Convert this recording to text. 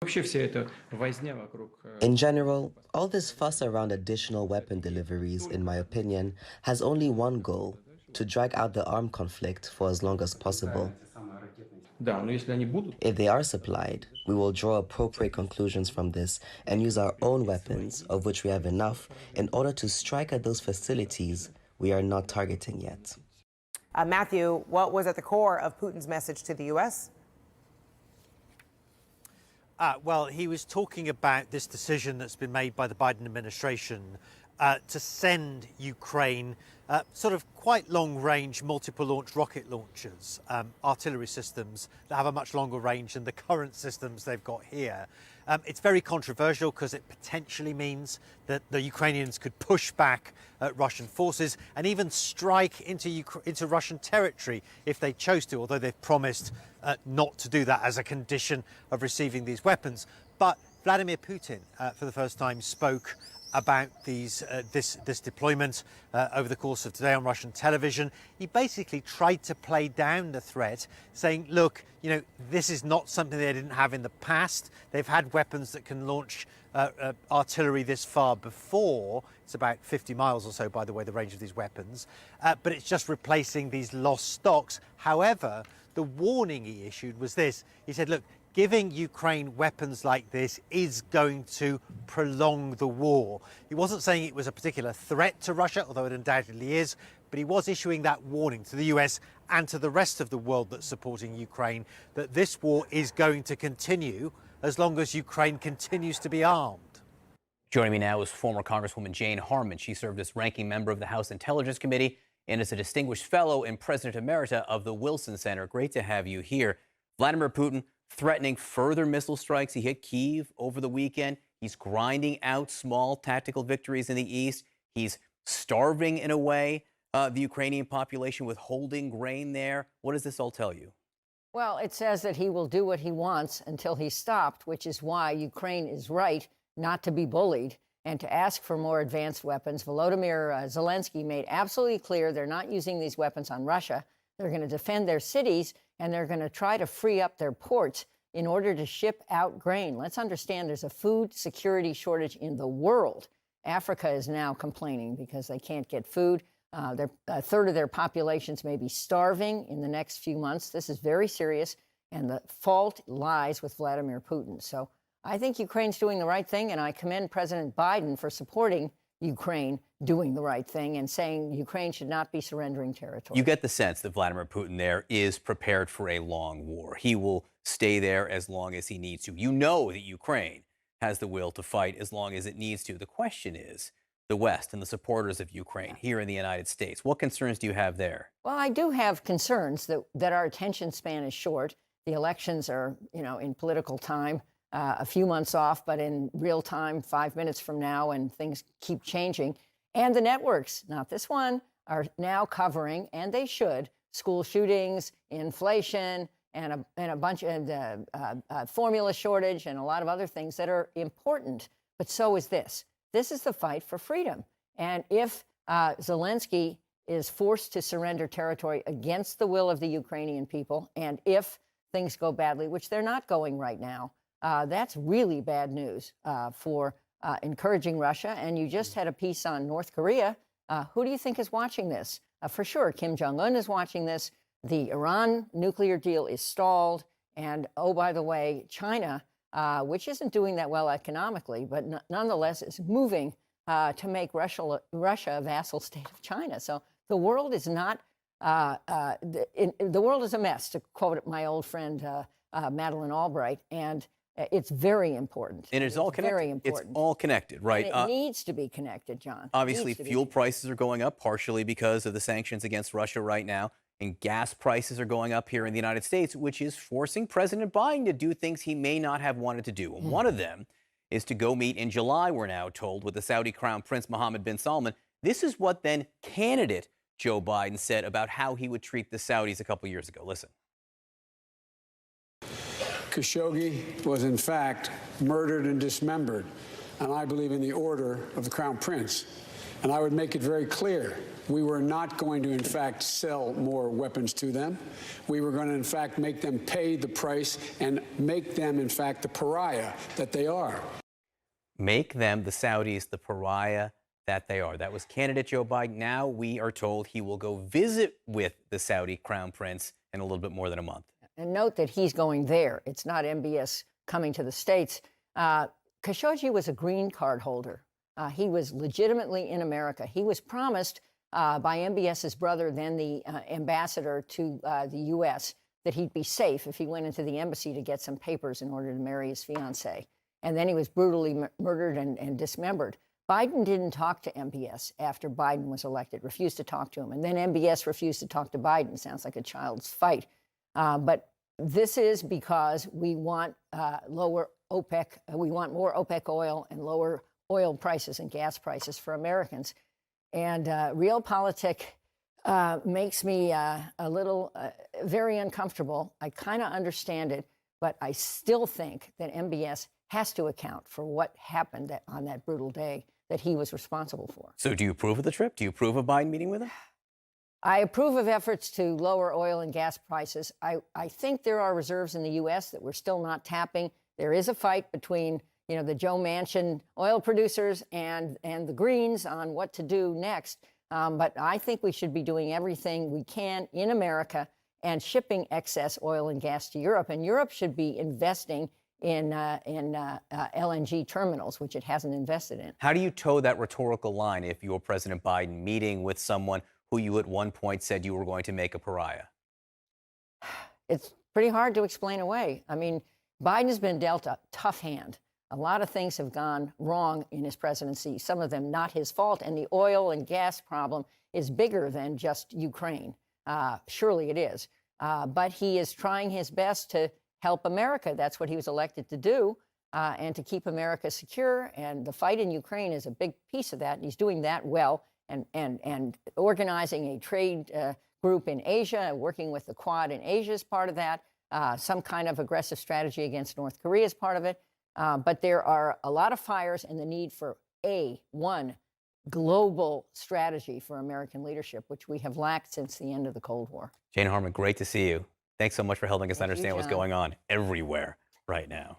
In general, all this fuss around additional weapon deliveries, in my opinion, has only one goal: to drag out the armed conflict for as long as possible. If they are supplied, we will draw appropriate conclusions from this and use our own weapons, of which we have enough, in order to strike at those facilities we are not targeting yet. Matthew, what was at the core of Putin's message to the U.S.? Well, he was talking about this decision that's been made by the Biden administration to send Ukraine sort of quite long-range multiple-launch rocket launchers, artillery systems that have a much longer range than the current systems they've got here. It's very controversial because it potentially means that the Ukrainians could push back at Russian forces and even strike into Russian territory if they chose to, although they've promised not to do that as a condition of receiving these weapons. But Vladimir Putin, for the first time, spoke about this deployment over the course of today on Russian television. He basically tried to play down the threat, saying, look, you know, this is not something they didn't have in the past. They've had weapons that can launch artillery this far before. It's about 50 miles or so, by the way, the range of these weapons. But it's just replacing these lost stocks. However, the warning he issued was this. He said, look, giving Ukraine weapons like this is going to prolong the war. He wasn't saying it was a particular threat to Russia, although it undoubtedly is, but he was issuing that warning to the US and to the rest of the world that's supporting Ukraine that this war is going to continue as long as Ukraine continues to be armed. Joining me now is former Congresswoman Jane Harman. She served as ranking member of the House Intelligence Committee and is a distinguished fellow and president emerita of the Wilson Center. Great to have you here. Vladimir Putin threatening further missile strikes. He hit Kyiv over the weekend. He's grinding out small tactical victories in the east. He's starving, in a way, the Ukrainian population, withholding grain there. What does this all tell you? Well, it says that he will do what he wants until he's stopped, which is why Ukraine is right not to be bullied and to ask for more advanced weapons. Volodymyr Zelensky made absolutely clear they're not using these weapons on Russia. They're going to defend their cities, and they're going to try to free up their ports in order to ship out grain. Let's understand there's a food security shortage in the world. Africa is now complaining because they can't get food. A third of their populations may be starving in the next few months. This is very serious, and the fault lies with Vladimir Putin. So I think Ukraine's doing the right thing, and I commend President Biden for supporting Ukraine doing the right thing and saying Ukraine should not be surrendering territory. You get the sense that Vladimir Putin there is prepared for a long war. He will stay there as long as he needs to. You know that Ukraine has the will to fight as long as it needs to. The question is the West and the supporters of Ukraine here in the United States. What concerns do you have there? Well, I do have concerns that our attention span is short. The elections are, in political time, a few months off, but in real time, 5 minutes from now, and things keep changing. And the networks, not this one, are now covering, and they should, school shootings, inflation, and a bunch of formula shortage and a lot of other things that are important. But so is this. This is the fight for freedom. And if Zelensky is forced to surrender territory against the will of the Ukrainian people, and if things go badly, which they're not going right now, that's really bad news for encouraging Russia. And you just had a piece on North Korea. Who do you think is watching this? For sure, Kim Jong-un is watching this. The Iran nuclear deal is stalled. And, oh, by the way, China, which isn't doing that well economically, but nonetheless is moving to make Russia a vassal state of China. So the world is not, the world is a mess, to quote my old friend Madeleine Albright. And it's very important. And it's all connected. Very important. It's all connected, right? And it needs to be connected, John. Obviously, fuel prices are going up partially because of the sanctions against Russia right now. And gas prices are going up here in the United States, which is forcing President Biden to do things he may not have wanted to do. And one of them is to go meet in July, we're now told, with the Saudi Crown Prince Mohammed bin Salman. This is what then candidate Joe Biden said about how he would treat the Saudis a couple years ago. Listen. Khashoggi was, in fact, murdered and dismembered, and I believe in the order of the Crown Prince. And I would make it very clear, we were not going to, in fact, sell more weapons to them. We were going to, in fact, make them pay the price and make them, in fact, the pariah that they are. Make them, the Saudis, the pariah that they are. That was candidate Joe Biden. Now we are told he will go visit with the Saudi crown prince in a little bit more than a month. And note that he's going there. It's not MBS coming to the States. Khashoggi was a green card holder. He was legitimately in America. He was promised by MBS's brother, then the ambassador to the U.S., that he'd be safe if he went into the embassy to get some papers in order to marry his fiancée. And then he was brutally murdered and dismembered. Biden didn't talk to MBS after Biden was elected, refused to talk to him. And then MBS refused to talk to Biden. Sounds like a child's fight. But this is because we want lower OPEC. We want more OPEC oil and lower oil prices and gas prices for Americans. And realpolitik makes me a little very uncomfortable. I kind of understand it, but I still think that MBS has to account for what happened on that brutal day that he was responsible for. So do you approve of the trip? Do you approve of Biden meeting with him? I approve of efforts to lower oil and gas prices. I think there are reserves in the U.S. that we're still not tapping. There is a fight between, the Joe Manchin oil producers and the Greens on what to do next. But I think we should be doing everything we can in America and shipping excess oil and gas to Europe. And Europe should be investing in LNG terminals, which it hasn't invested in. How do you toe that rhetorical line if you're President Biden meeting with someone who you at one point said you were going to make a pariah? It's pretty hard to explain away. I mean, Biden's been dealt a tough hand. A lot of things have gone wrong in his presidency, some of them not his fault. And the oil and gas problem is bigger than just Ukraine. Surely it is. But he is trying his best to help America. That's what he was elected to do, and to keep America secure. And the fight in Ukraine is a big piece of that. And he's doing that well. And organizing a trade group in Asia, working with the Quad in Asia is part of that. Some kind of aggressive strategy against North Korea is part of it. But there are a lot of fires and the need for one global strategy for American leadership, which we have lacked since the end of the Cold War. Jane Harman, great to see you. Thanks so much for helping us understand what's John. going on everywhere right now.